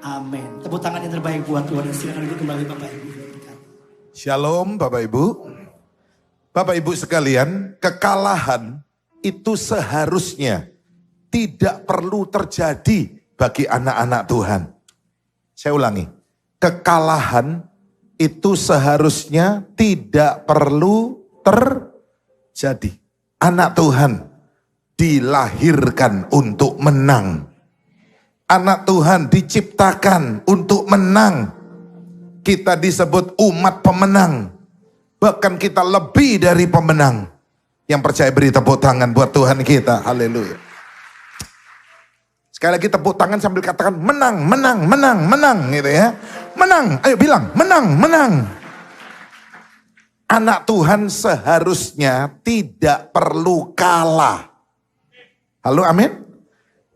Amin. Tepuk tangan yang terbaik buat Tuhan. Silakan duduk kembali Bapak Ibu. Shalom Bapak Ibu. Bapak Ibu sekalian, kekalahan itu seharusnya tidak perlu terjadi bagi anak-anak Tuhan. Saya ulangi, kekalahan itu seharusnya tidak perlu terjadi. Anak Tuhan dilahirkan untuk menang. Anak Tuhan diciptakan untuk menang. Kita disebut umat pemenang. Bahkan kita lebih dari pemenang. Yang percaya beri tepuk tangan buat Tuhan kita. Haleluya. Sekali lagi tepuk tangan sambil katakan menang, menang, menang, menang gitu ya. Menang, ayo bilang menang, menang. Anak Tuhan seharusnya tidak perlu kalah. Halo, amin.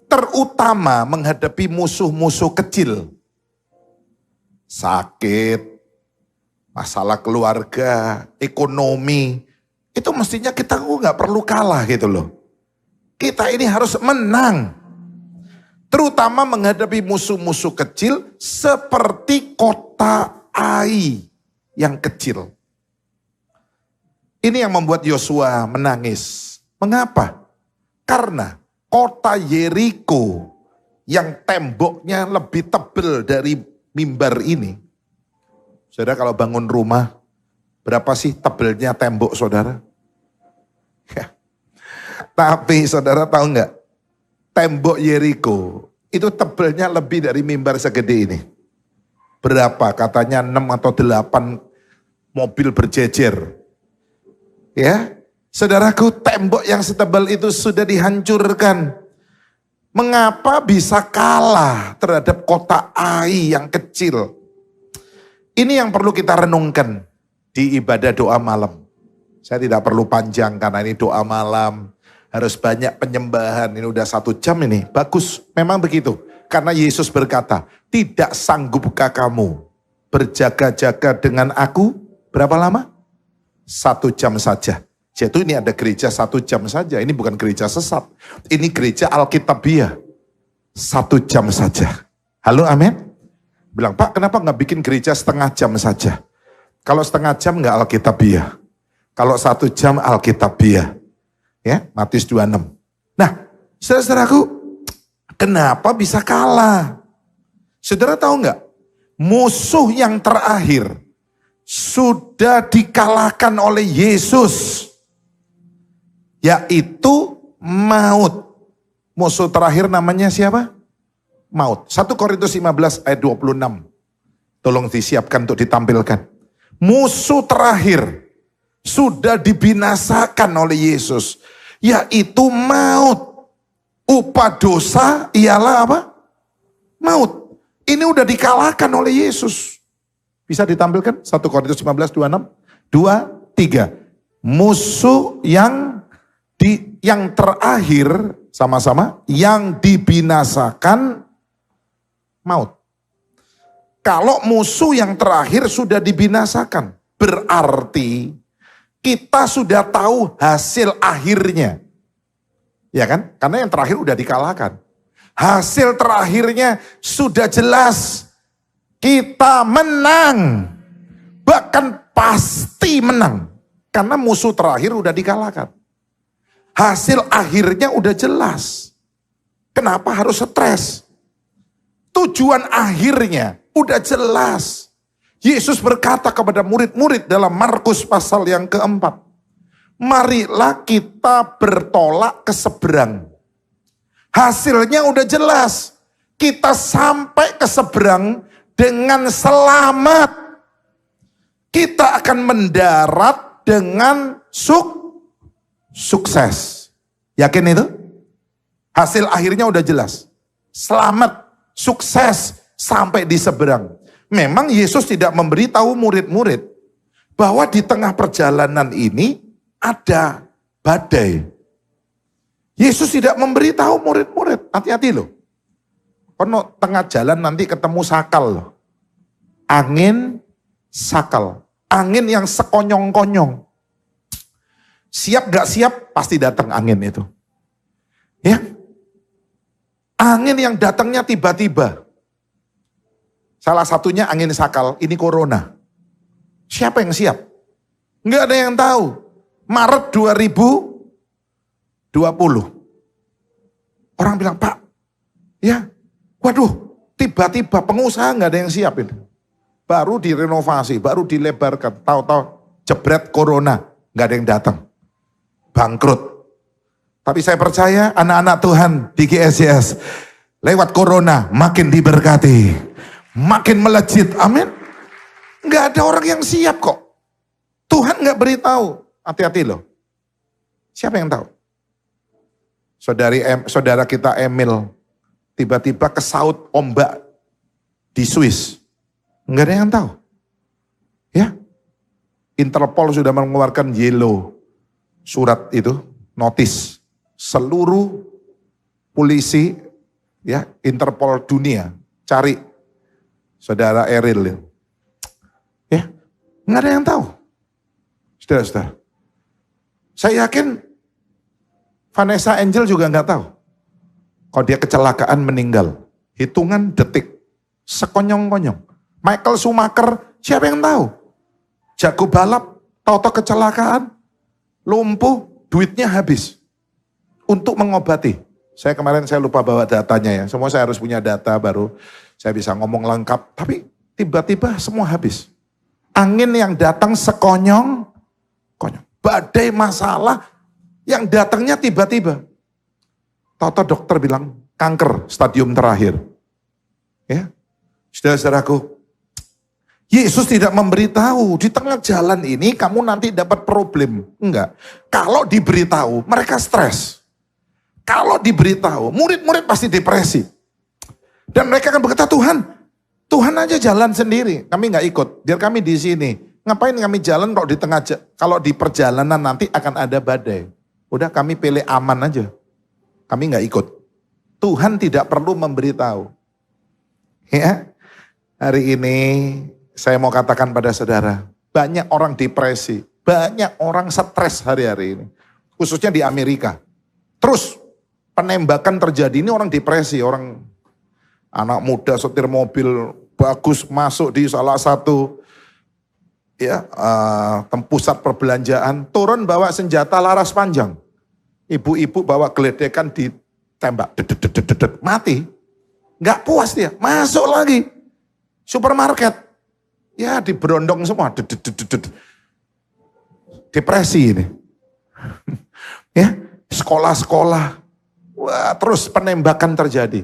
Terutama menghadapi musuh-musuh kecil. Sakit, masalah keluarga, ekonomi. Itu mestinya kita nggak perlu kalah gitu loh. Kita ini harus menang. Terutama menghadapi musuh-musuh kecil seperti kota Ai yang kecil. Ini yang membuat Yosua menangis. Mengapa? Karena kota Yeriko yang temboknya lebih tebal dari mimbar ini. Saudara kalau bangun rumah, berapa sih tebelnya tembok saudara? Ya. Tapi saudara tahu nggak? Tembok Yeriko itu tebelnya lebih dari mimbar segede ini. Berapa? Katanya 6 atau 8 mobil berjejer. Ya, saudaraku, tembok yang setebal itu sudah dihancurkan. Mengapa bisa kalah terhadap kota Ai yang kecil? Ini yang perlu kita renungkan di ibadah doa malam. Saya tidak perlu panjang karena ini doa malam. Harus banyak penyembahan, ini udah 1 jam ini, bagus, memang begitu. Karena Yesus berkata, tidak sanggupkah kamu berjaga-jaga dengan aku, berapa lama? 1 jam saja. Jadi ini ada gereja 1 jam saja, ini bukan gereja sesat. Ini gereja Alkitabiah, 1 jam saja. Halo, amin? Bilang, Pak kenapa nggak bikin gereja setengah jam saja? Kalau setengah jam nggak Alkitabiah. Kalau 1 jam Alkitabiah. Ya, Matius 26. Nah, saudara-saudaraku, kenapa bisa kalah? Saudara tahu nggak? Musuh yang terakhir sudah dikalahkan oleh Yesus, yaitu maut. Musuh terakhir namanya siapa? Maut. 1 Korintus 15 ayat 26. Tolong disiapkan untuk ditampilkan. Musuh terakhir sudah dibinasakan oleh Yesus, yaitu maut. Upah dosa ialah apa? Maut. Ini udah dikalahkan oleh Yesus. Bisa ditampilkan 1 Korintus 15 26 2 3. Musuh yang terakhir sama-sama yang dibinasakan maut. Kalau musuh yang terakhir sudah dibinasakan, berarti kita sudah tahu hasil akhirnya. Ya kan? Karena yang terakhir udah dikalahkan. Hasil terakhirnya sudah jelas. Kita menang. Bahkan pasti menang. Karena musuh terakhir udah dikalahkan. Hasil akhirnya udah jelas. Kenapa harus stres? Tujuan akhirnya udah jelas. Yesus berkata kepada murid-murid dalam Markus pasal yang keempat. Marilah kita bertolak ke seberang. Hasilnya udah jelas. Kita sampai ke seberang dengan selamat. Kita akan mendarat dengan sukses. Yakin itu? Hasil akhirnya udah jelas. Selamat, sukses, sampai di seberang. Memang Yesus tidak memberitahu murid-murid bahwa di tengah perjalanan ini ada badai. Yesus tidak memberitahu murid-murid, hati-hati loh. Kalau tengah jalan nanti ketemu sakal loh. Angin sakal. Angin yang sekonyong-konyong. Siap gak siap pasti datang angin itu. Ya. Angin yang datangnya tiba-tiba. Salah satunya angin sakal, ini corona. Siapa yang siap? Nggak ada yang tahu. Maret 2020. Orang bilang, Pak, ya, waduh, tiba-tiba pengusaha nggak ada yang siap ini. Baru direnovasi, baru dilebarkan, tahu-tahu jebret corona, nggak ada yang datang. Bangkrut. Tapi saya percaya anak-anak Tuhan di GSCS lewat corona makin diberkati, makin melejit, amin. Nggak ada orang yang siap kok. Tuhan nggak beritahu, hati-hati loh. Siapa yang tahu? Saudara kita Emil tiba-tiba kesaut ombak di Swiss. Nggak ada yang tahu. Ya, Interpol sudah mengeluarkan yellow surat itu, notis. Seluruh polisi, ya, Interpol dunia cari saudara Eril. Ya, nggak ada yang tahu. Saudara-saudara, saya yakin Vanessa Angel juga nggak tahu kalau dia kecelakaan meninggal. Hitungan detik, sekonyong-konyong. Michael Schumacher, siapa yang tahu? Jago balap, tahu-tahu kecelakaan, lumpuh, duitnya habis. Untuk mengobati. Kemarin saya lupa bawa datanya ya. Semua saya harus punya data baru saya bisa ngomong lengkap. Tapi tiba-tiba semua habis. Angin yang datang sekonyong, badai masalah yang datangnya tiba-tiba. Tahu-tahu dokter bilang kanker stadium terakhir. Ya, saudara-saudaraku, Yesus tidak memberitahu di tengah jalan ini kamu nanti dapat problem. Enggak. Kalau diberitahu mereka stres. Kalau diberitahu, murid-murid pasti depresi. Dan mereka akan berkata, Tuhan aja jalan sendiri. Kami nggak ikut, biar kami di sini. Ngapain kami jalan kalau di perjalanan nanti akan ada badai. Udah kami pilih aman aja. Kami nggak ikut. Tuhan tidak perlu memberitahu. Ya, hari ini saya mau katakan pada saudara, banyak orang depresi, banyak orang stres hari-hari ini. Khususnya di Amerika. Terus penembakan terjadi, ini orang depresi, orang anak muda setir mobil bagus masuk di salah satu pusat perbelanjaan, turun bawa senjata laras panjang. Ibu-ibu bawa geledekan ditembak, mati. Nggak puas dia, masuk lagi. Supermarket, ya diberondong semua. Depresi ini. Ya, sekolah-sekolah. Wah, terus penembakan terjadi.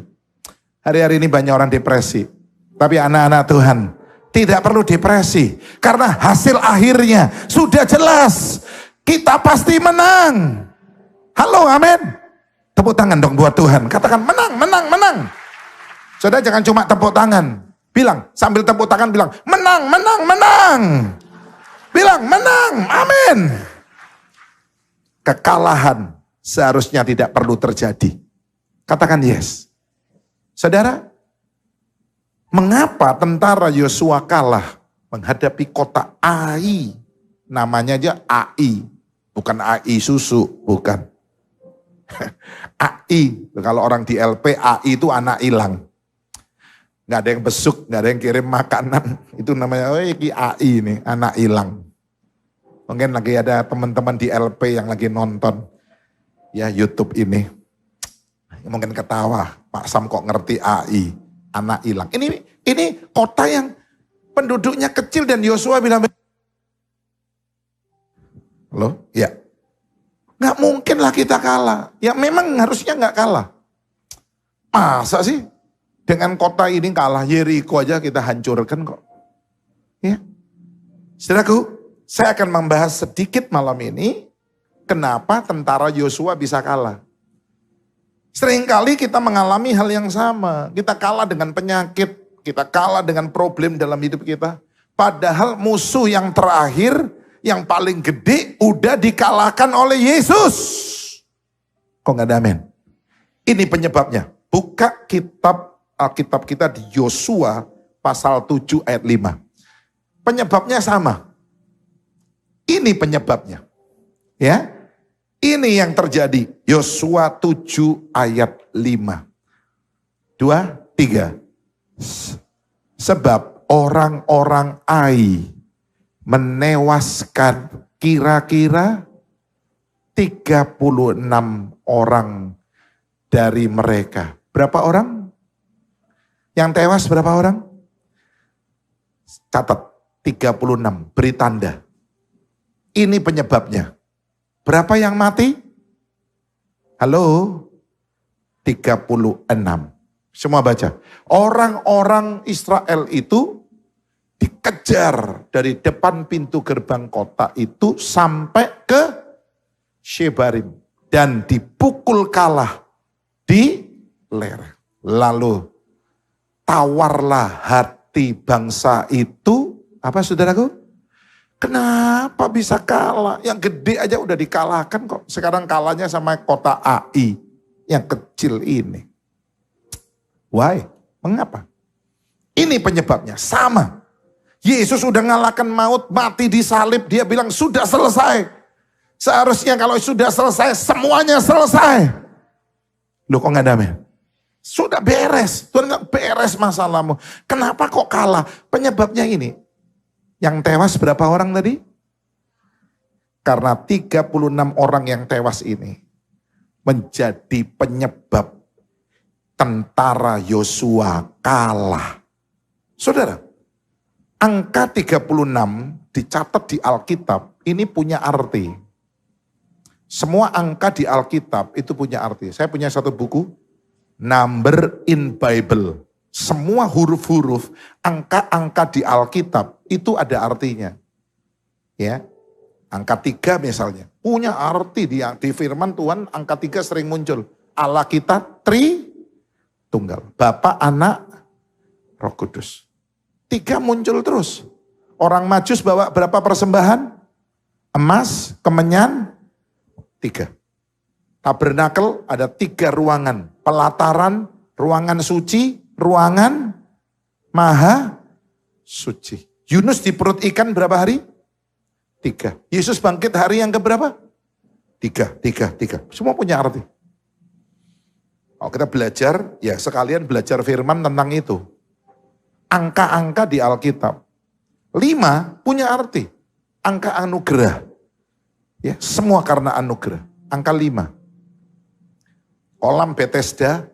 Hari-hari ini banyak orang depresi. Tapi anak-anak Tuhan tidak perlu depresi. Karena hasil akhirnya sudah jelas. Kita pasti menang. Halo, amin. Tepuk tangan dong buat Tuhan. Katakan menang, menang, menang. Saudara jangan cuma tepuk tangan. Bilang, sambil tepuk tangan bilang, menang, menang, menang. Bilang, menang, amin. Kekalahan seharusnya tidak perlu terjadi. Katakan yes. Saudara, mengapa tentara Yosua kalah menghadapi kota Ai? Namanya aja Ai, bukan Ai susu, bukan. Ai, kalau orang di LP, Ai itu anak hilang. Nggak ada yang besuk, nggak ada yang kirim makanan. Itu namanya, ini Ai nih, anak hilang. Mungkin lagi ada teman-teman di LP yang lagi nonton ya YouTube ini. Mungkin ketawa, Pak Sam kok ngerti AI, anak hilang. Ini kota yang penduduknya kecil dan Yosua bilang, loh, ya. Nggak mungkin lah kita kalah. Ya memang harusnya nggak kalah. Masa sih dengan kota ini kalah, Yeriko aja kita hancurkan kok. Ya. Saudaraku, saya akan membahas sedikit malam ini kenapa tentara Yosua bisa kalah. Seringkali kita mengalami hal yang sama. Kita kalah dengan penyakit, kita kalah dengan problem dalam hidup kita. Padahal musuh yang terakhir, yang paling gede udah dikalahkan oleh Yesus. Kok gak ada amin? Ini penyebabnya. Buka Alkitab kita di Yosua pasal 7 ayat 5. Penyebabnya sama. Ini penyebabnya. Ya. Ini yang terjadi. Yosua 7 ayat 5. 2, 3. Sebab orang-orang Ai menewaskan kira-kira 36 orang dari mereka. Berapa orang? Yang tewas berapa orang? Catat, 36, beri tanda. Ini penyebabnya. Berapa yang mati? Halo? 36. Semua baca. Orang-orang Israel itu dikejar dari depan pintu gerbang kota itu sampai ke Shebarim. Dan dipukul kalah di lereng. Lalu tawarlah hati bangsa itu. Apa saudaraku? Kenapa bisa kalah? Yang gede aja udah dikalahkan kok. Sekarang kalahnya sama kota Ai. Yang kecil ini. Why? Mengapa? Ini penyebabnya. Sama. Yesus sudah ngalahkan maut, mati di salib. Dia bilang sudah selesai. Seharusnya kalau sudah selesai, semuanya selesai. Loh kok gak damai? Sudah beres. Tuhan gak beres masalahmu. Kenapa kok kalah? Penyebabnya ini. Yang tewas berapa orang tadi? Karena 36 orang yang tewas ini menjadi penyebab tentara Yosua kalah. Saudara, angka 36 dicatat di Alkitab, ini punya arti. Semua angka di Alkitab itu punya arti. Saya punya satu buku, Number in Bible. Semua huruf-huruf, angka-angka di Alkitab itu ada artinya. Ya, angka 3 misalnya, punya arti di firman Tuhan, angka 3 sering muncul. Allah kita Tritunggal, Bapa, Anak, Roh Kudus. 3 muncul terus. Orang Majus bawa berapa persembahan? Emas, kemenyan, 3. Tabernakel ada 3 ruangan. Pelataran, ruangan suci, ruangan maha suci. Yunus di perut ikan berapa hari? 3. Yesus bangkit hari yang keberapa? 3. Semua punya arti. Kalau kita belajar, ya sekalian belajar firman tentang itu. Angka-angka di Alkitab. 5 punya arti. Angka anugerah. Ya, semua karena anugerah. Angka 5. Kolam Bethesda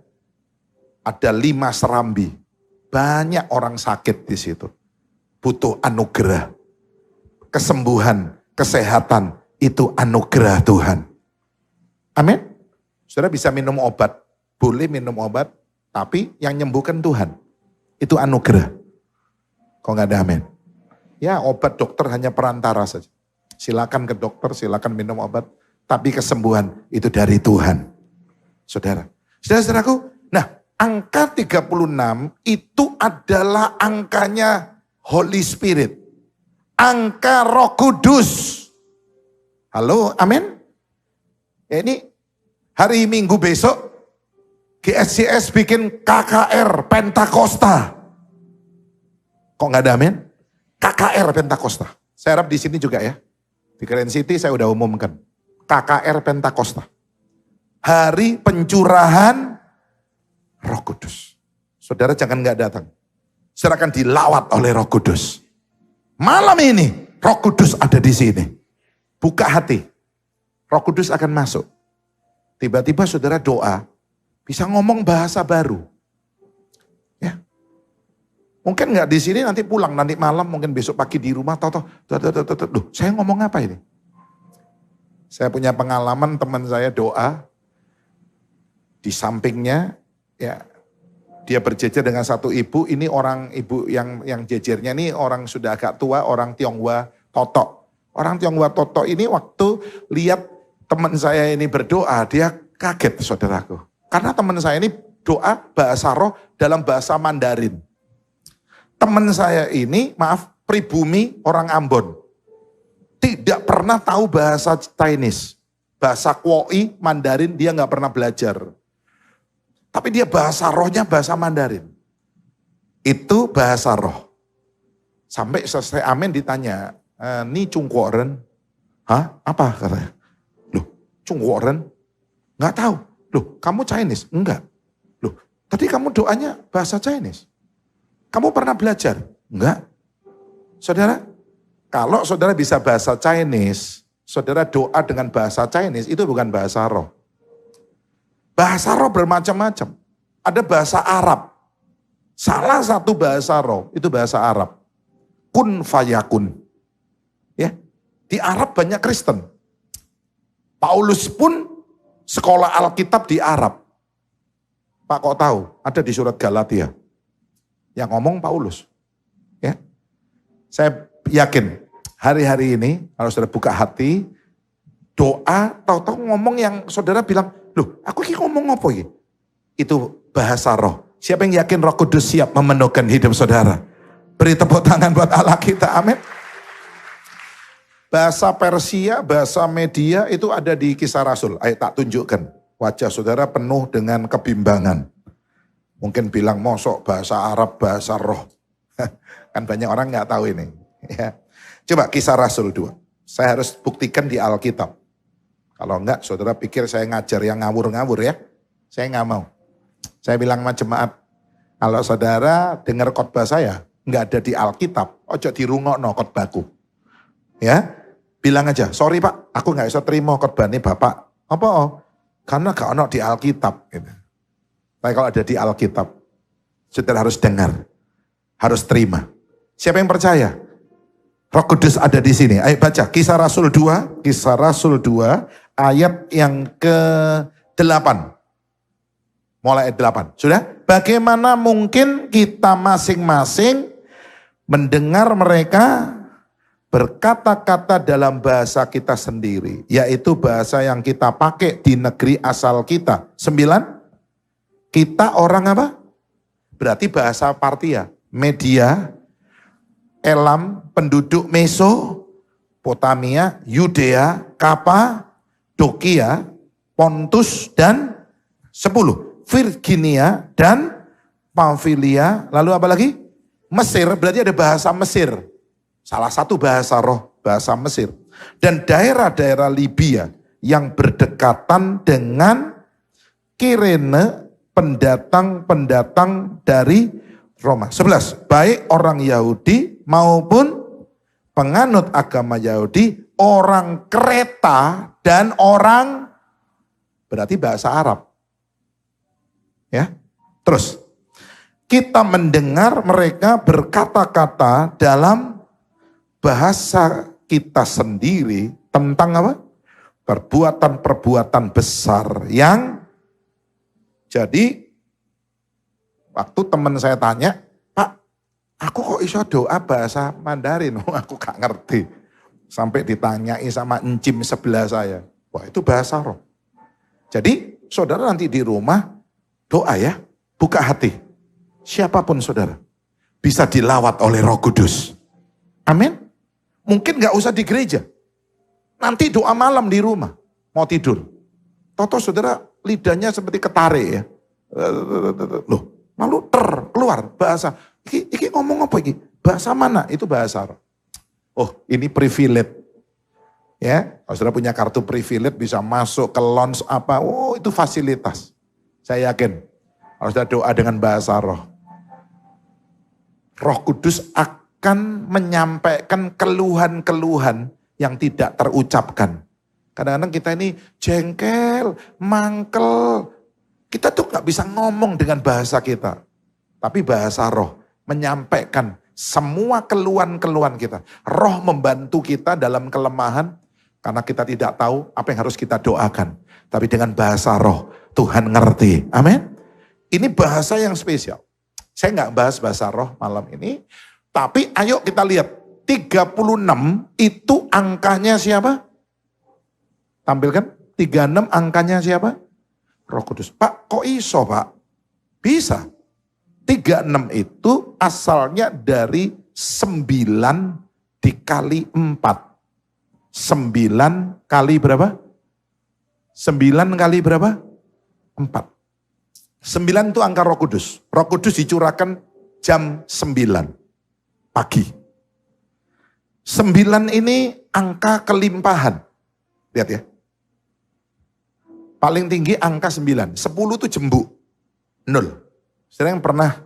ada 5 serambi. Banyak orang sakit di situ. Butuh anugerah. Kesembuhan, kesehatan, itu anugerah Tuhan. Amin. Saudara bisa minum obat. Boleh minum obat, tapi yang nyembuhkan Tuhan. Itu anugerah. Kok gak ada amin? Ya obat dokter hanya perantara saja. Silakan ke dokter, silakan minum obat. Tapi kesembuhan itu dari Tuhan. Saudara. Saudara-saudaraku, nah angka 36 itu adalah angkanya Holy Spirit. Angka Roh Kudus. Halo, amin? Ya, ini hari Minggu besok GSCS bikin KKR Pentakosta. Kok nggak ada amin? KKR Pentakosta. Saya harap di sini juga ya. Di Grand City saya udah umumkan. KKR Pentakosta. Hari pencurahan Roh Kudus. Saudara jangan nggak datang. Saudara akan dilawat oleh Roh Kudus. Malam ini Roh Kudus ada di sini. Buka hati. Roh Kudus akan masuk. Tiba-tiba saudara doa, bisa ngomong bahasa baru. Ya. Mungkin nggak di sini, nanti pulang, nanti malam, mungkin besok pagi di rumah, loh, saya ngomong apa ini? Saya punya pengalaman teman saya doa, di sampingnya, ya dia berjejer dengan satu ibu, ini orang ibu yang jejernya ini orang sudah agak tua, orang Tionghoa Totok. Orang Tionghoa Totok ini waktu lihat teman saya ini berdoa, dia kaget saudaraku. Karena teman saya ini doa bahasa roh dalam bahasa Mandarin. Teman saya ini, maaf, pribumi orang Ambon. Tidak pernah tahu bahasa Chinese. Bahasa Kwoi, Mandarin dia nggak pernah belajar. Tapi dia bahasa rohnya bahasa Mandarin. Itu bahasa roh. Sampai selesai amin ditanya, ini Cungkuoren? Hah? Apa katanya? Loh, Cungkuoren? Nggak tahu. Loh, kamu Chinese? Enggak. Loh, tadi kamu doanya bahasa Chinese? Kamu pernah belajar? Enggak. Saudara, kalau saudara bisa bahasa Chinese, saudara doa dengan bahasa Chinese, itu bukan bahasa roh. Bahasa roh bermacam-macam. Ada bahasa Arab. Salah satu bahasa roh, itu bahasa Arab. Kun fayakun. Ya, di Arab banyak Kristen. Paulus pun sekolah Alkitab di Arab. Pak kok tahu? Ada di surat Galatia. Yang ngomong Paulus. Ya, saya yakin hari-hari ini kalau saudara buka hati, doa, tahu-tahu ngomong yang saudara bilang, loh aku ini ngomong apa ini? Itu bahasa roh. Siapa yang yakin Roh Kudus siap memenuhkan hidup saudara? Beri tepuk tangan buat Allah kita, amin. Bahasa Persia, bahasa Media itu ada di Kisah Rasul. Ayo tak tunjukkan. Wajah saudara penuh dengan kebimbangan. Mungkin bilang mosok bahasa Arab, bahasa roh. Kan banyak orang nggak tahu ini. Ya. Coba Kisah Rasul 2. Saya harus buktikan di Alkitab. Kalau enggak, saudara pikir saya ngajar yang ngawur-ngawur ya. Saya nggak mau. Saya bilang sama jemaat, kalau saudara dengar khotbah saya, nggak ada di Alkitab, ojo dirungokno khotbahku. Ya, bilang aja, sorry Pak, aku nggak bisa terima khotbah ini Bapak. Apa? Karena gak ono di Alkitab. Gitu. Tapi kalau ada di Alkitab, saudara harus dengar, harus terima. Siapa yang percaya? Roh Kudus ada di sini. Ayo baca Kisah Rasul 2, Kisah Rasul 2 ayat yang ke-8. Mulai ayat 8. Sudah? Bagaimana mungkin kita masing-masing mendengar mereka berkata-kata dalam bahasa kita sendiri, yaitu bahasa yang kita pakai di negeri asal kita. 9. Kita orang apa? Berarti bahasa Partia, Media, Elam, penduduk Mesopotamia, Yudea, Kapadokia, Pontus dan 10. Virginia dan Pamfilia, lalu apa lagi? Mesir, berarti ada bahasa Mesir. Salah satu bahasa roh, bahasa Mesir. Dan daerah-daerah Libya yang berdekatan dengan Kirene, pendatang-pendatang dari Roma. 11. Baik orang Yahudi maupun penganut agama Yahudi, orang Kreta dan orang, berarti bahasa Arab. Ya, terus kita mendengar mereka berkata-kata dalam bahasa kita sendiri tentang apa? Perbuatan-perbuatan besar yang jadi waktu teman saya tanya, Pak, aku kok iso doa bahasa Mandarin? Aku gak ngerti. Sampai ditanyai sama encim sebelah saya. Wah itu bahasa roh. Jadi saudara nanti di rumah doa ya, buka hati. Siapapun saudara, bisa dilawat oleh Roh Kudus. Amin. Mungkin gak usah di gereja. Nanti doa malam di rumah, mau tidur. Toto saudara lidahnya seperti ketarik ya. Loh, lalu keluar bahasa. Iki ngomong apa iki? Bahasa mana? Itu bahasa roh. Oh, ini privilege. Ya, kalau saudara punya kartu privilege bisa masuk ke lounge apa. Oh, itu fasilitas. Saya yakin, kalau sudah doa dengan bahasa roh, Roh Kudus akan menyampaikan keluhan-keluhan yang tidak terucapkan. Kadang-kadang kita ini jengkel, mangkel. Kita tuh gak bisa ngomong dengan bahasa kita. Tapi bahasa roh menyampaikan semua keluhan-keluhan kita. Roh membantu kita dalam kelemahan karena kita tidak tahu apa yang harus kita doakan. Tapi dengan bahasa roh, Tuhan ngerti. Amin. Ini bahasa yang spesial. Saya nggak bahas bahasa roh malam ini. Tapi ayo kita lihat. 36 itu angkanya siapa? Tampilkan. 36 angkanya siapa? Roh Kudus. Pak kok iso Pak? Bisa. 36 itu asalnya dari 9 dikali 4. 9 kali berapa? 9 kali berapa? 4. 9 itu angka Roh Kudus. Roh Kudus dicurahkan jam 9 pagi. 9 ini angka kelimpahan. Lihat ya. Paling tinggi angka 9. 10 itu jembuk. 0. Saudara yang pernah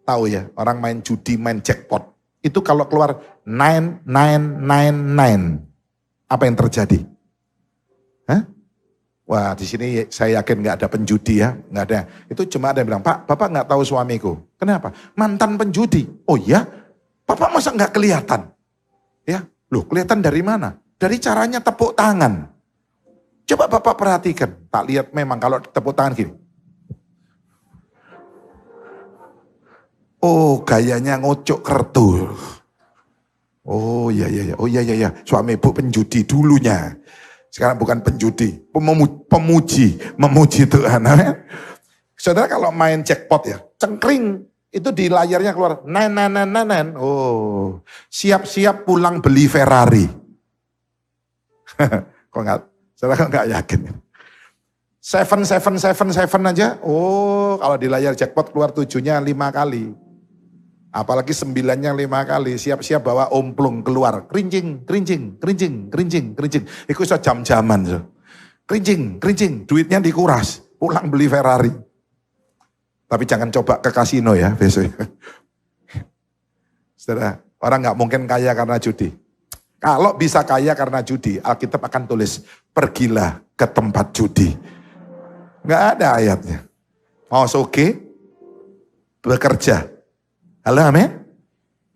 Tahu ya, orang main judi, main jackpot. Itu kalau keluar 9999, apa yang terjadi? Hah? Wah, di sini saya yakin nggak ada penjudi ya, nggak ada. Itu cuma ada yang bilang, Pak, Bapak nggak tahu suamiku. Kenapa? Mantan penjudi. Oh iya? Bapak masa nggak kelihatan? Ya, loh kelihatan dari mana? Dari caranya tepuk tangan. Coba Bapak perhatikan. Tak lihat memang kalau tepuk tangan gini. Oh, gayanya ngocok kertu. Oh iya. Oh iya. Suami ibu penjudi dulunya. Sekarang bukan penjudi, memuji Tuhan. Saudara kalau main jackpot ya, cengkring itu di layarnya keluar nen. Oh, siap-siap pulang beli Ferrari. Saudara kok nggak yakin? 7 aja. Oh, kalau di layar jackpot keluar 7-nya 5 kali. Apalagi 9-nya 5 kali, siap-siap bawa omplung keluar. Kerincing. Itu bisa jam-jaman. So. Kerincing, duitnya dikuras. Pulang beli Ferrari. Tapi jangan coba ke kasino ya besok. Saudara, orang gak mungkin kaya karena judi. Kalau bisa kaya karena judi, Alkitab akan tulis, pergilah ke tempat judi. Gak ada ayatnya. Mau soge, bekerja. Halo, amin.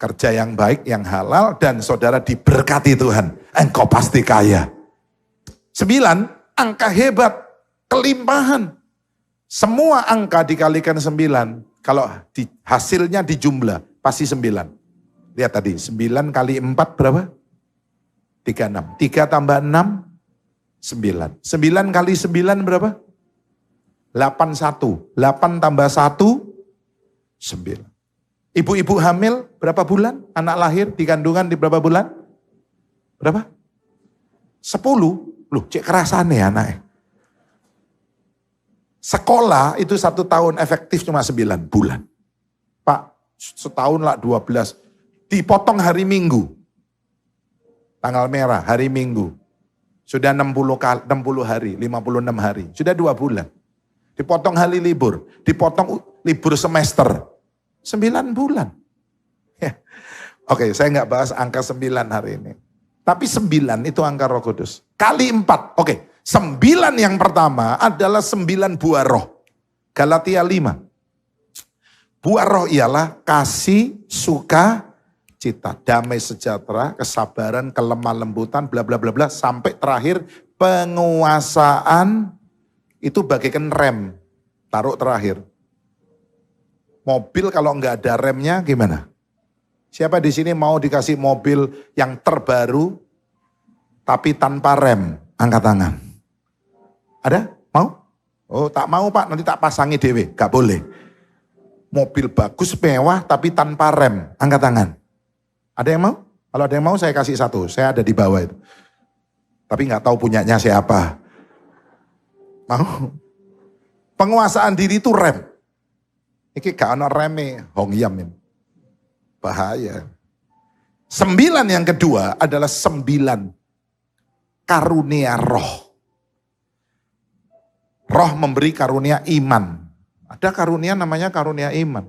Kerja yang baik, yang halal, dan saudara diberkati Tuhan. Engkau pasti kaya. 9, angka hebat, kelimpahan. Semua angka dikalikan 9, kalau hasilnya dijumlah, pasti 9. Lihat tadi, 9 kali 4 berapa? 36. 3 tambah 6, 9. 9 kali 9 berapa? 81. 8 tambah 1, 9. Ibu-ibu hamil berapa bulan? Anak lahir di kandungan di berapa bulan? Berapa? 10. Loh, cek kerasane anaknya. Sekolah itu 1 tahun efektif cuma 9 bulan. Pak, setahun lah 12. Dipotong hari Minggu. Tanggal merah, hari Minggu. Sudah 60 hari, 56 hari. Sudah 2 bulan. Dipotong hari libur. Dipotong libur semester. 9 bulan. Ya. Oke, saya nggak bahas angka 9 hari ini. Tapi 9 itu angka Roh Kudus. Kali 4. Oke, 9 yang pertama adalah 9 buah roh. Galatia 5. Buah roh ialah kasih, suka, cita, damai sejahtera, kesabaran, kelemah lembutan, bla bla bla bla, sampai terakhir penguasaan. Itu bagaikan rem. Taruh terakhir. Mobil kalau nggak ada remnya gimana? Siapa di sini mau dikasih mobil yang terbaru tapi tanpa rem? Angkat tangan. Ada? Mau? Oh tak mau Pak, nanti tak pasangi dewe. Gak boleh. Mobil bagus, mewah tapi tanpa rem. Angkat tangan. Ada yang mau? Kalau ada yang mau saya kasih 1. Saya ada di bawah itu. Tapi nggak tahu punyanya siapa. Mau? Penguasaan diri itu rem. Ini gak ada reme, hongyam ini. Bahaya. 9 yang kedua adalah 9 karunia roh. Roh memberi karunia iman. Ada karunia namanya karunia iman.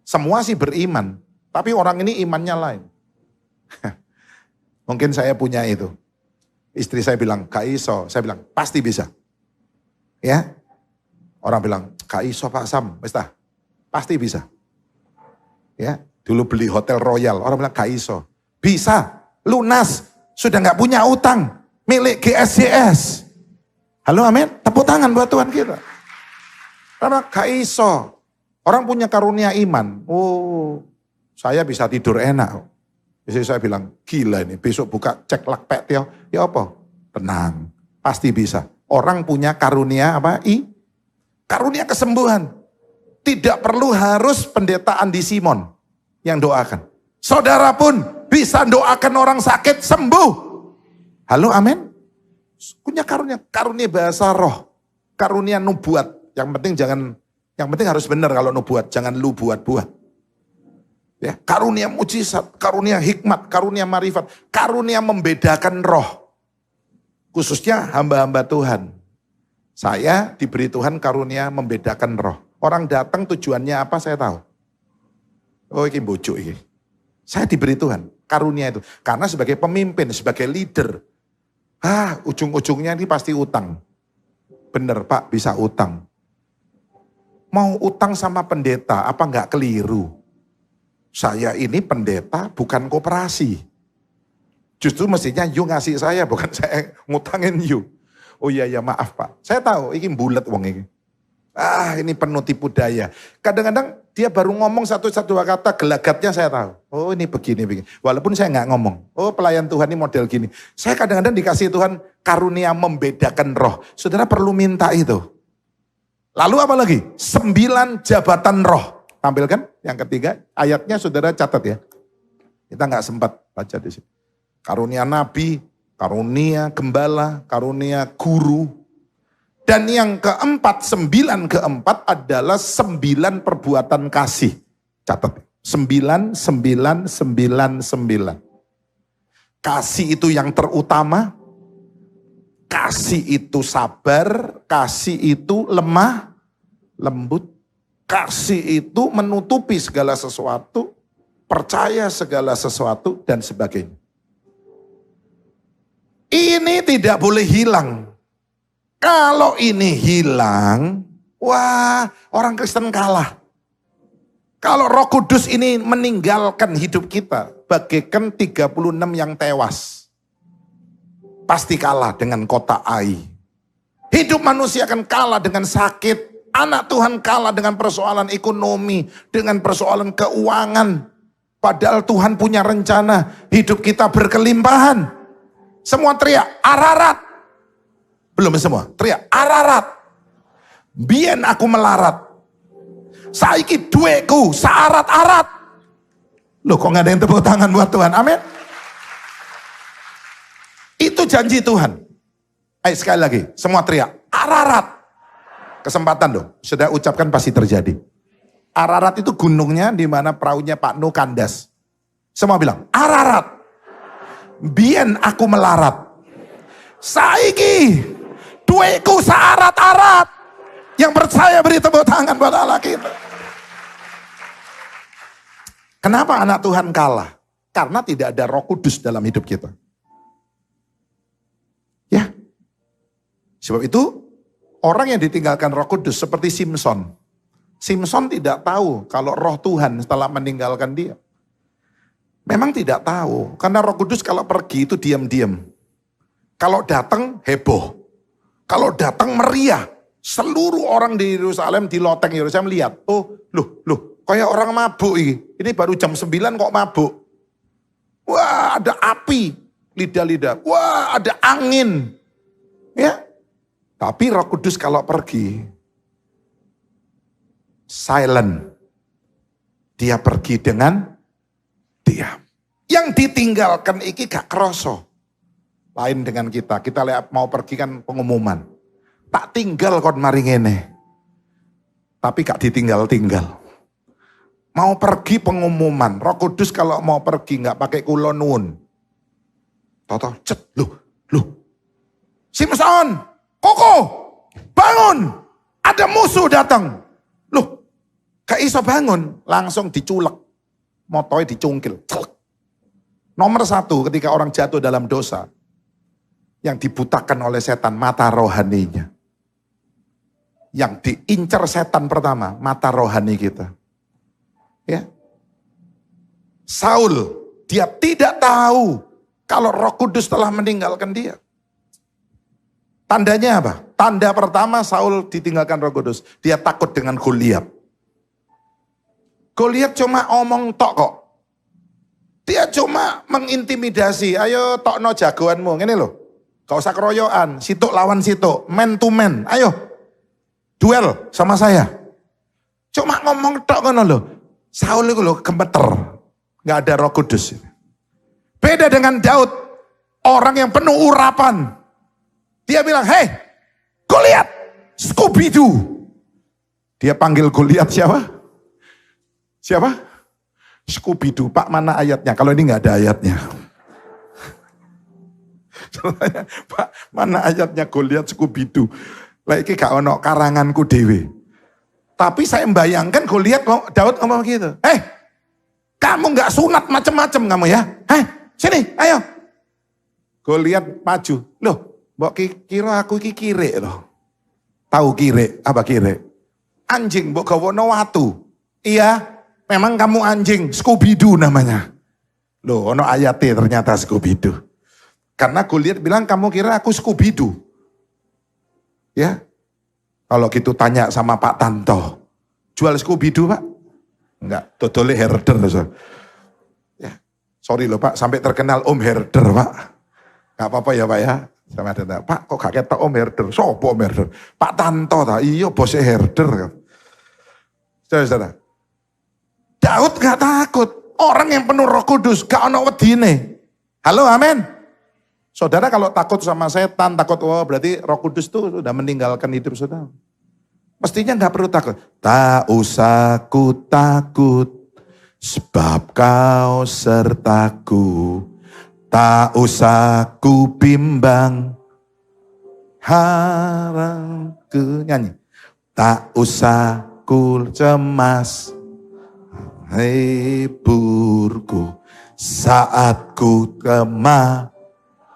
Semua sih beriman, tapi orang ini imannya lain. Mungkin saya punya itu. Istri saya bilang, Kak Iso. Saya bilang, pasti bisa. Ya. Orang bilang, Kak Iso Pak Sam, pasti bisa. Ya, dulu beli Hotel Royal, orang bilang gak iso. Bisa, lunas, sudah gak punya utang, milik GSJS. Halo amin, tepuk tangan buat Tuhan kita. Karena gak iso. Orang punya karunia iman. Oh, saya bisa tidur enak. Jadi saya bilang, gila ini, besok buka cek lakpet ya apa? Tenang, pasti bisa. Orang punya karunia apa? Karunia kesembuhan. Tidak perlu harus pendeta Andi Simon yang doakan. Saudara pun bisa doakan orang sakit sembuh. Halo amin. Punya karunia bahasa roh. Karunia nubuat. Yang penting harus benar kalau nubuat. Jangan lu buat-buat. Ya, karunia mujizat, karunia hikmat, karunia marifat, karunia membedakan roh. Khususnya hamba-hamba Tuhan. Saya diberi Tuhan karunia membedakan roh. Orang datang tujuannya apa saya tahu. Oh ini bojo ini. Saya diberi Tuhan karunia itu. Karena sebagai pemimpin, sebagai leader. Ujung-ujungnya ini pasti utang. Bener Pak, bisa utang. Mau utang sama pendeta, apa enggak keliru? Saya ini pendeta bukan koperasi. Justru mestinya you ngasih saya, bukan saya ngutangin you. Oh iya ya maaf Pak. Saya tahu ini bulat wong ini. Ini penuh tipu daya. Kadang-kadang dia baru ngomong satu dua kata, gelagatnya saya tahu. Oh ini begini. Walaupun saya nggak ngomong. Oh pelayan Tuhan ini model gini. Saya kadang-kadang dikasih Tuhan karunia membedakan roh. Saudara perlu minta itu. Lalu apa lagi? 9 jabatan roh. Tampilkan yang ketiga. Ayatnya saudara catat ya. Kita nggak sempat baca di sini. Karunia nabi, karunia gembala, karunia guru. Dan yang keempat, 9 keempat adalah 9 perbuatan kasih. Catat. 9. Kasih itu yang terutama. Kasih itu sabar. Kasih itu lemah, lembut. Kasih itu menutupi segala sesuatu. Percaya segala sesuatu dan sebagainya. Ini tidak boleh hilang. Kalau ini hilang, wah orang Kristen kalah. Kalau Roh Kudus ini meninggalkan hidup kita, bagaikan 36 yang tewas. Pasti kalah dengan kota Ai. Hidup manusia akan kalah dengan sakit. Anak Tuhan kalah dengan persoalan ekonomi, dengan persoalan keuangan. Padahal Tuhan punya rencana, hidup kita berkelimpahan. Semua teriak, Ararat. Belum semua, teriak, Ararat. Biyen aku melarat. Saiki dueku, saarat-arat. Loh kok gak ada yang tepuk tangan buat Tuhan, amin. Itu janji Tuhan. Ayo sekali lagi, semua teriak, Ararat. Kesempatan dong, sudah ucapkan pasti terjadi. Ararat itu gunungnya di mana perahunya Pak Nuh kandas. Semua bilang, Ararat. Biyen aku melarat. Saiki dueku saarat-arat. Yang percaya beri tepuk tangan buat Allah kita. Kenapa anak Tuhan kalah? Karena tidak ada Roh Kudus dalam hidup kita. Ya. Sebab itu orang yang ditinggalkan Roh Kudus seperti Simson. Simson tidak tahu kalau Roh Tuhan setelah meninggalkan dia. Memang tidak tahu. Karena Roh Kudus kalau pergi itu diam-diam. Kalau datang heboh. Kalau datang meriah. Seluruh orang di Yerusalem, di loteng Yerusalem lihat. Oh, loh, kayak orang mabuk ini. Ini baru jam 9 kok mabuk. Wah, ada api. Lidah-lidah. Wah, ada angin. Ya. Tapi Roh Kudus kalau pergi, silent. Dia pergi dengan diam. Yang ditinggalkan iki gak kroso. Lain dengan kita. Kita lihat mau pergi kan pengumuman. Tak tinggal kon mari ngene. Tapi gak ditinggal-tinggal. Mau pergi pengumuman. Roh Kudus kalau mau pergi gak pakai kula nuwun. Toto, cet, loh. Simson, Koko, bangun. Ada musuh datang. Loh, gak iso bangun. Langsung diculek. Motoy dicungkil. Nomor 1 ketika orang jatuh dalam dosa. Yang dibutakan oleh setan, mata rohaninya. Yang diincar setan pertama, mata rohani kita. Ya. Saul, dia tidak tahu kalau Roh Kudus telah meninggalkan dia. Tandanya apa? Tanda pertama Saul ditinggalkan Roh Kudus. Dia takut dengan Goliat. Goliat cuma omong tok kok. Dia cuma mengintimidasi. Ayo tokno jagoanmu. Ini loh. Gak usah keroyokan. Situk lawan situk. Man to man. Ayo. Duel sama saya. Cuma ngomong tok ngono loh. Saul itu loh gemeter. Gak ada Roh Kudus. Beda dengan Daud. Orang yang penuh urapan. Dia bilang, hey, Goliat, Scooby-Doo. Dia panggil Goliat siapa? Siapa? Scooby-Doo. Pak, mana ayatnya? Kalau ini nggak ada ayatnya. Pak, mana ayatnya Goliat Scooby-Doo? Lagi gak ono karanganku dewe. Tapi saya membayangkan Goliat, Daud ngomong gitu. Kamu nggak sunat macem-macem kamu ya. Sini, ayo. Gue lihat maju. Loh, mbok kira aku iki kire loh. Tahu kire? Apa kire? Anjing mbok gawono watu. Iya, memang kamu anjing. Scooby-Doo namanya. Loh, ono ayatnya ternyata Scooby-Doo. Karena gue lihat bilang kamu kira aku Scooby-Doo. Ya. Kalau gitu tanya sama Pak Tanto. Jual Scooby-Doo Pak? Enggak, dodole herder. Ya. Sorry loh Pak, sampai terkenal Om Herder Pak. Gak apa-apa ya Pak ya. Sama ada, Pak kok gak ketok Om Herder? Sopo Om Herder? Pak Tanto ta, iya bosnya Herder. Saudara, Daud gak takut. Orang yang penuh Roh Kudus, gak ono wedine. Halo, amin. Saudara kalau takut sama setan, takut berarti Roh Kudus itu sudah meninggalkan hidup saudara. Mestinya gak perlu takut. Tak usah ku takut, sebab kau sertaku. Tak usah ku bimbang, harapku nyanyi. Tak usah ku cemas, hiburku saat ku lemah,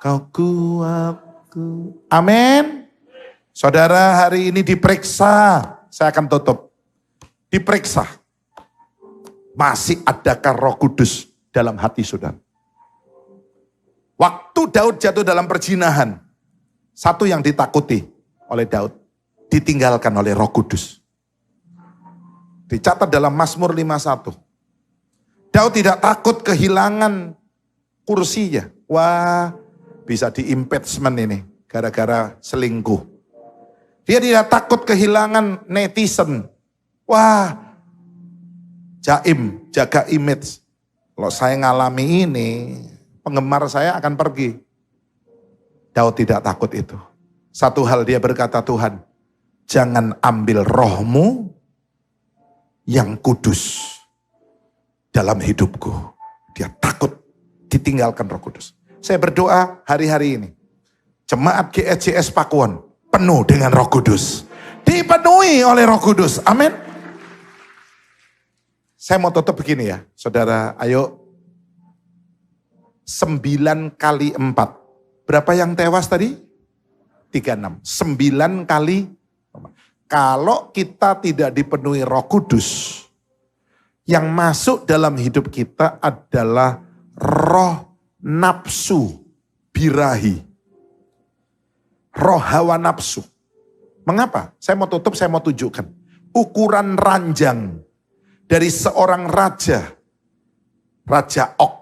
kau kuatku. Amin. Saudara hari ini diperiksa, saya akan tutup. Diperiksa, masih adakah Roh Kudus dalam hati saudara? Waktu Daud jatuh dalam perzinahan, satu yang ditakuti oleh Daud, ditinggalkan oleh Roh Kudus. Dicatat dalam Mazmur 51. Daud tidak takut kehilangan kursinya. Wah, bisa di-impeachment ini gara-gara selingkuh. Dia tidak takut kehilangan netizen. Wah, jaim, jaga image. Kalau saya ngalami ini, penggemar saya akan pergi. Daud tidak takut itu. Satu hal dia berkata, Tuhan, jangan ambil rohmu yang kudus dalam hidupku. Dia takut ditinggalkan Roh Kudus. Saya berdoa hari-hari ini, jemaat GSJS Pakuan penuh dengan Roh Kudus. Dipenuhi oleh Roh Kudus. Amin. Saya mau tutup begini ya, saudara. Ayo. 9 kali 4. Berapa yang tewas tadi? 36. 9 kali. Kalau kita tidak dipenuhi Roh Kudus, yang masuk dalam hidup kita adalah roh nafsu birahi. Roh hawa nafsu. Mengapa? Saya mau tutup, saya mau tunjukkan. Ukuran ranjang dari seorang raja. Raja Ok.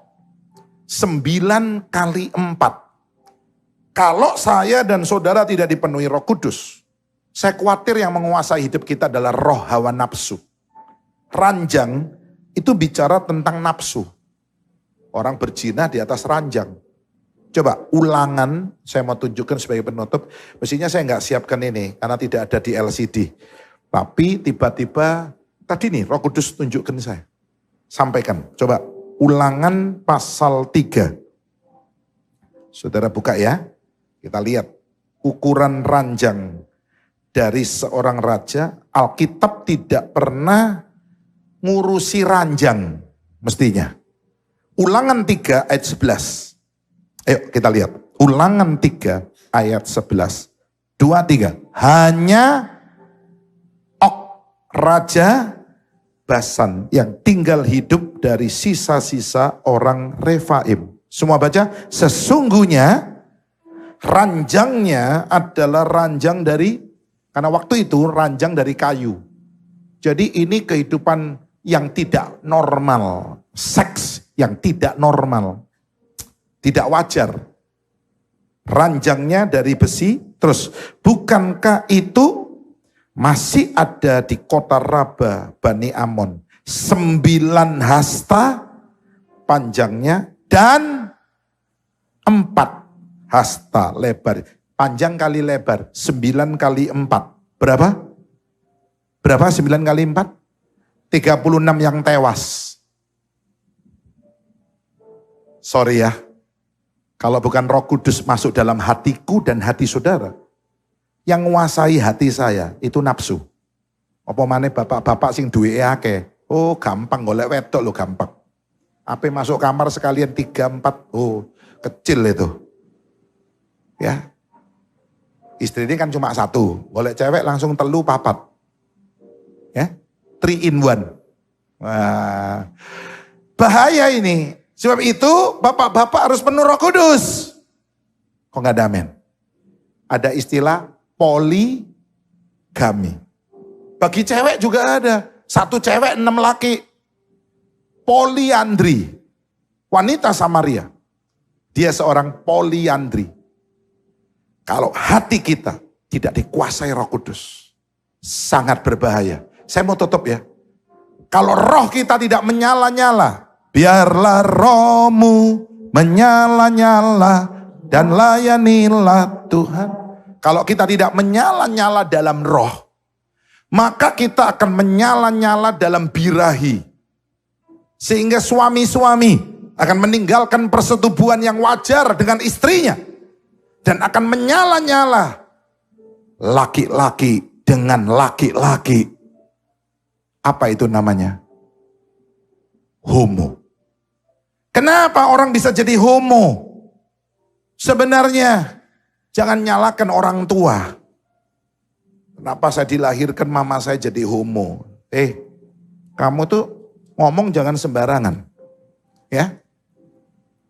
9 kali 4. Kalau saya dan saudara tidak dipenuhi Roh Kudus, saya khawatir yang menguasai hidup kita adalah roh hawa nafsu. Ranjang itu bicara tentang nafsu. Orang berzina di atas ranjang. Coba Ulangan, saya mau tunjukkan sebagai penutup. Mestinya saya nggak siapkan ini karena tidak ada di LCD. Tapi tiba-tiba tadi nih Roh Kudus tunjukkan saya. Sampaikan, coba. Ulangan pasal 3. Saudara buka ya. Kita lihat ukuran ranjang dari seorang raja. Alkitab tidak pernah ngurusi ranjang mestinya. Ulangan 3 ayat 11. Ayo kita lihat. Ulangan 3 ayat 11. 2, 3. Hanya Ok raja Basan yang tinggal hidup dari sisa-sisa orang Refaim. Semua baca, sesungguhnya ranjangnya adalah ranjang dari, karena waktu itu ranjang dari kayu. Jadi ini kehidupan yang tidak normal, seks yang tidak normal, tidak wajar. Ranjangnya dari besi, terus bukankah itu masih ada di kota Raba Bani Amon 9 hasta panjangnya dan 4 hasta lebar. Panjang kali lebar 9 kali 4. Berapa? Berapa 9 kali 4? 36 yang tewas. Sorry ya. Kalau bukan Roh Kudus masuk dalam hatiku dan hati saudara, yang menguasai hati saya itu nafsu. Apa maneh bapak-bapak sing duwe akeh. Oh gampang golek wedok lo gampang. Apa masuk kamar sekalian 3, 4, oh kecil itu. Ya. Istri ini kan cuma 1, golek cewek langsung 3, 4. Ya, 3 in 1. Wah, bahaya ini. Sebab itu bapak-bapak harus penuh Roh Kudus. Kok nggak ada amin? Ada istilah poligami. Bagi cewek juga ada. 1 cewek 6 laki. Poliandri. Wanita Samaria. Dia seorang poliandri. Kalau hati kita tidak dikuasai Roh Kudus. Sangat berbahaya. Saya mau tutup ya. Kalau roh kita tidak menyala-nyala. Biarlah rohmu menyala-nyala. Dan layanilah Tuhan. Kalau kita tidak menyala-nyala dalam roh. Maka kita akan menyala-nyala dalam birahi. Sehingga suami-suami akan meninggalkan persetubuhan yang wajar dengan istrinya. Dan akan menyala-nyala laki-laki dengan laki-laki. Apa itu namanya? Homo. Kenapa orang bisa jadi homo? Sebenarnya jangan nyalakan orang tua. Kenapa saya dilahirkan mama saya jadi homo? Kamu tuh ngomong jangan sembarangan. Ya.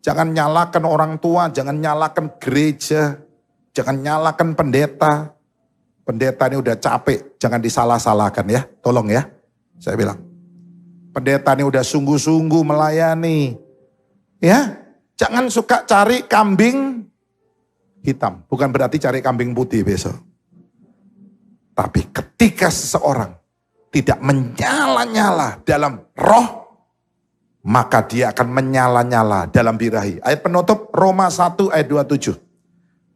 Jangan nyalakan orang tua, jangan nyalakan gereja, jangan nyalakan pendeta. Pendeta ini udah capek, jangan disalah-salahkan ya. Tolong ya. Saya bilang. Pendeta ini udah sungguh-sungguh melayani. Ya. Jangan suka cari kambing hitam. Bukan berarti cari kambing putih besok. Tapi ketika seseorang tidak menyala-nyala dalam roh, maka dia akan menyala-nyala dalam birahi. Ayat penutup Roma 1 ayat 27.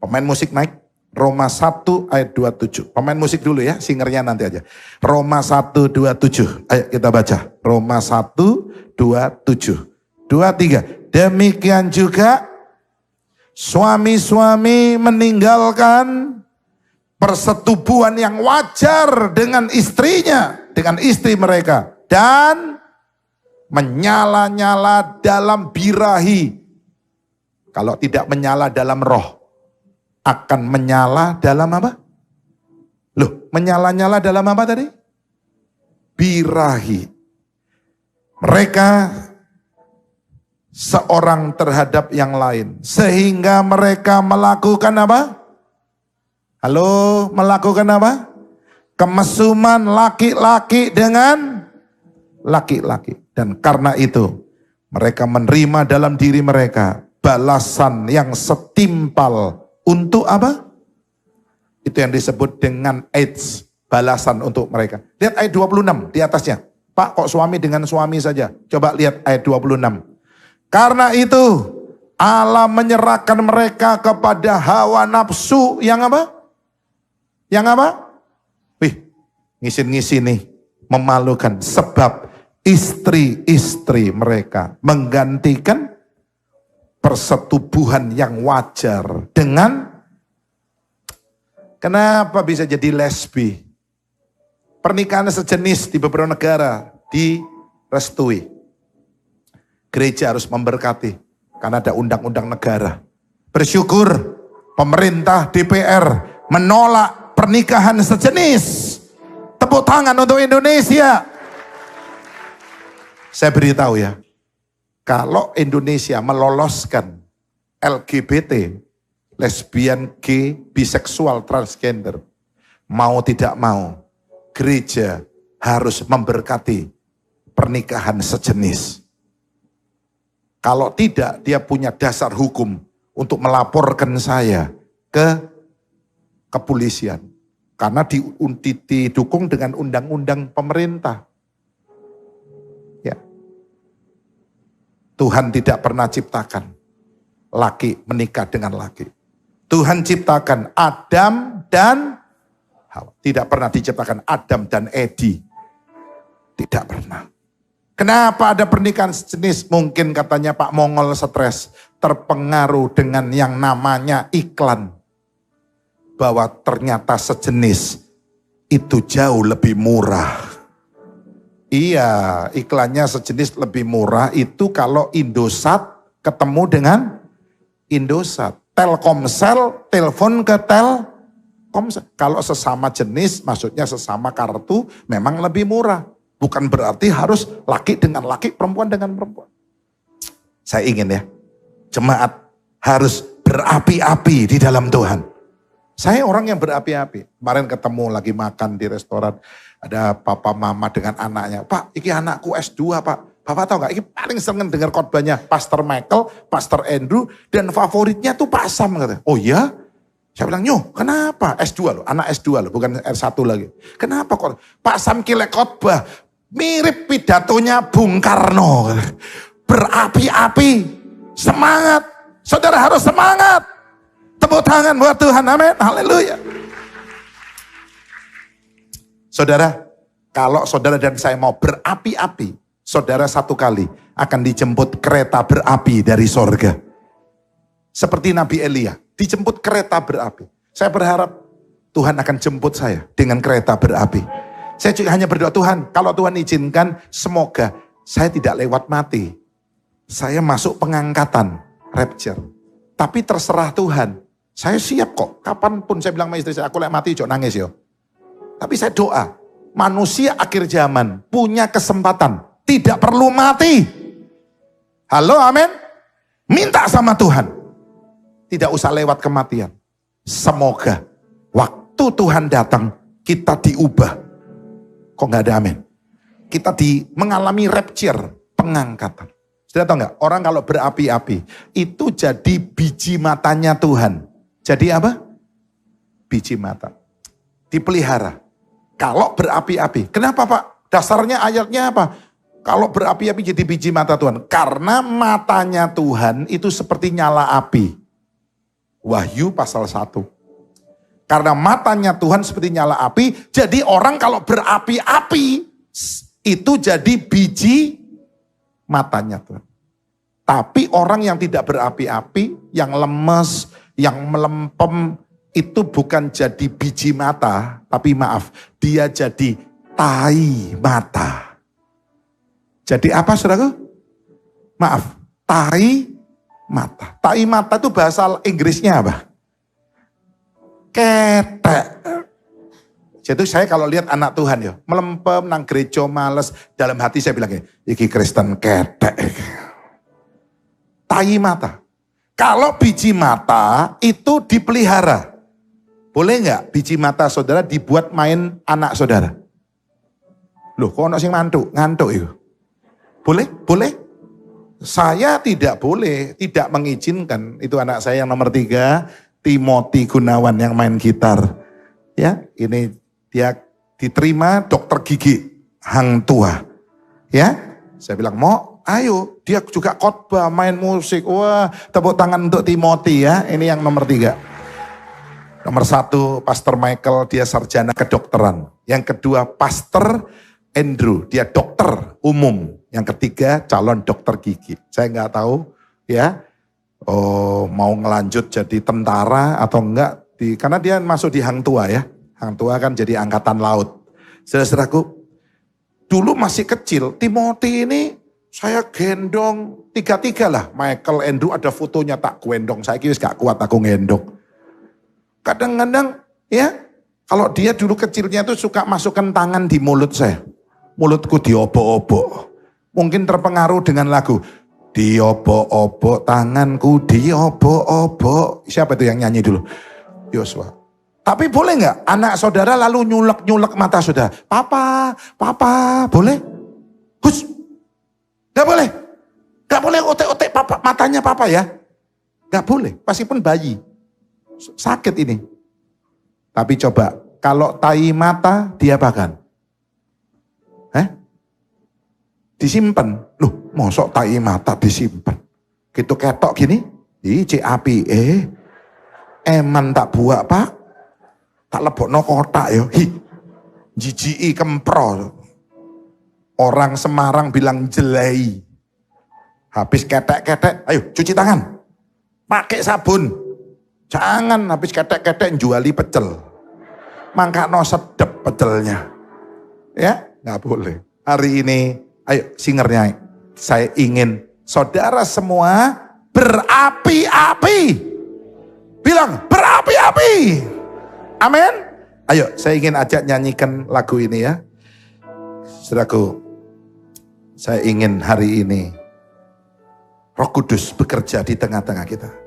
Pemain musik naik. Roma 1 ayat 27. Pemain musik dulu ya, singernya nanti aja. Roma 1, 27. Ayo kita baca. Roma 1, 27. 2, 3. Demikian juga suami-suami meninggalkan persetubuhan yang wajar dengan istrinya, dengan istri mereka. Dan menyala-nyala dalam birahi. Kalau tidak menyala dalam roh, akan menyala dalam apa? Loh, menyala-nyala dalam apa tadi? Birahi. Mereka seorang terhadap yang lain. Sehingga mereka melakukan apa? Halo, melakukan apa? Kemesuman laki-laki dengan laki-laki. Dan karena itu, mereka menerima dalam diri mereka balasan yang setimpal untuk apa? Itu yang disebut dengan AIDS, balasan untuk mereka. Lihat ayat 26 di atasnya. Pak, kok suami dengan suami saja? Coba lihat ayat 26. Karena itu, Allah menyerahkan mereka kepada hawa nafsu yang apa? Yang apa? Wih, ngisi-ngisi nih, memalukan. Sebab istri-istri mereka menggantikan persetubuhan yang wajar dengan, kenapa bisa jadi lesbi? Pernikahan sejenis di beberapa negara direstui. Gereja harus memberkati karena ada undang-undang negara. Bersyukur pemerintah DPR menolak pernikahan sejenis. Tepuk tangan untuk Indonesia. Saya beritahu ya, kalau Indonesia meloloskan LGBT, lesbian, gay, biseksual, transgender, mau tidak mau, gereja harus memberkati pernikahan sejenis. Kalau tidak, dia punya dasar hukum untuk melaporkan saya ke kepolisian. Karena didukung dengan undang-undang pemerintah. Ya. Tuhan tidak pernah ciptakan laki menikah dengan laki. Tuhan ciptakan Adam dan Hawa. Tidak pernah diciptakan Adam dan Edi. Tidak pernah. Kenapa ada pernikahan sejenis? Mungkin katanya Pak Mongol stres, terpengaruh dengan yang namanya iklan. Bahwa ternyata sejenis itu jauh lebih murah. Iya, iklannya sejenis lebih murah itu kalau Indosat ketemu dengan Indosat. Telkomsel telepon ke Telkomsel. Kalau sesama jenis, maksudnya sesama kartu, memang lebih murah. Bukan berarti harus laki dengan laki, perempuan dengan perempuan. Saya ingin ya, jemaat harus berapi-api di dalam Tuhan. Saya orang yang berapi-api. Kemarin ketemu lagi makan di restoran. Ada papa mama dengan anaknya. Pak, ini anakku S2 pak. Bapak tahu gak, ini paling seneng dengar khotbahnya Pastor Michael, Pastor Andrew. Dan favoritnya tuh Pak Sam. Kata. Oh iya? Saya bilang, nyoh kenapa? S2 loh, anak S2 loh, bukan R1 lagi. Kenapa kok? Pak Sam kilek khotbah. Mirip pidatonya Bung Karno. Berapi-api. Semangat. Saudara harus semangat. Tepuk tangan buat Tuhan, amin, haleluya. Saudara, kalau saudara dan saya mau berapi-api, saudara satu kali akan dijemput kereta berapi dari sorga. Seperti Nabi Elia, dijemput kereta berapi. Saya berharap Tuhan akan jemput saya dengan kereta berapi. Saya juga hanya berdoa, Tuhan, kalau Tuhan izinkan, semoga saya tidak lewat mati. Saya masuk pengangkatan, rapture. Tapi terserah Tuhan. Saya siap kok, kapanpun saya bilang sama istri saya, aku lewat mati, jangan nangis yo. Tapi saya doa, manusia akhir zaman punya kesempatan, tidak perlu mati. Halo, amin. Minta sama Tuhan, tidak usah lewat kematian. Semoga waktu Tuhan datang, kita diubah. Kok gak ada amin? Kita mengalami rapture, pengangkatan. Sudah tahu gak, orang kalau berapi-api, itu jadi biji matanya Tuhan. Jadi apa? Biji mata. Dipelihara. Kalau berapi-api. Kenapa Pak? Dasarnya ayatnya apa? Kalau berapi-api jadi biji mata Tuhan. Karena matanya Tuhan itu seperti nyala api. Wahyu pasal 1. Karena matanya Tuhan seperti nyala api. Jadi orang kalau berapi-api itu jadi biji matanya Tuhan. Tapi orang yang tidak berapi-api, yang lemes, yang melempem, itu bukan jadi biji mata, tapi maaf, dia jadi tai mata. Jadi apa saudaraku? Maaf, tai mata. Tai mata itu bahasa Inggrisnya apa? Ketek. Jadi saya kalau lihat anak Tuhan ya, melempem, nang gereja males, dalam hati saya bilang, iki Kristen ketek. Tai mata. Kalau biji mata itu dipelihara. Boleh nggak biji mata saudara dibuat main anak saudara? Loh, kok ono sing ngantuk itu? Boleh? Boleh? Saya tidak boleh, tidak mengizinkan. Itu anak saya yang nomor 3, Timothy Gunawan yang main gitar. Ya, ini dia diterima dokter gigi Hang Tua. Ya, saya bilang, mau ayo, dia juga khotbah, main musik. Wah, tepuk tangan untuk Timothy ya. Ini yang nomor 3. Nomor 1, Pastor Michael, dia sarjana kedokteran. Yang kedua, Pastor Andrew, dia dokter umum. Yang ketiga, calon dokter gigi. Saya nggak tahu ya, mau ngelanjut jadi tentara atau enggak. Karena dia masuk di Hang Tua ya. Hang Tua kan jadi angkatan laut. Saudara-saudaraku, dulu masih kecil, Timothy ini saya gendong 3-3 lah. Michael, Andrew ada fotonya tak gendong. Saya kira gak kuat aku gendong. Kadang-kadang ya, kalau dia dulu kecilnya itu suka masukkan tangan di mulut saya. Mulutku diobok-obok. Mungkin terpengaruh dengan lagu. Diobok-obok tanganku, diobok-obok. Siapa itu yang nyanyi dulu? Yosua. Tapi boleh nggak anak saudara lalu nyulek-nyulek mata saudara? Papa, papa, boleh? Hus, nggak boleh. Nggak boleh otek-otek papa, matanya papa ya. Nggak boleh, meskipun bayi. Sakit ini. Tapi coba, kalau tai mata diapakan? Disimpan. Loh, mosok tai mata disimpan. Gitu ketok gini, cek api, eman tak buak pak. Tak lebokno kotak yo. Jijiki kempro. Orang Semarang bilang jelai. Habis ketek-ketek, ayo cuci tangan. Pakai sabun. Jangan habis ketek-ketek juali pecel. Mangkakno sedep pecelnya. Ya, nggak boleh. hari ini, ayo singernya, saya ingin saudara semua berapi-api. Bilang berapi-api. Amin. Ayo saya ingin ajak nyanyikan lagu ini ya. Saudaraku, saya ingin hari ini Roh Kudus bekerja di tengah-tengah kita.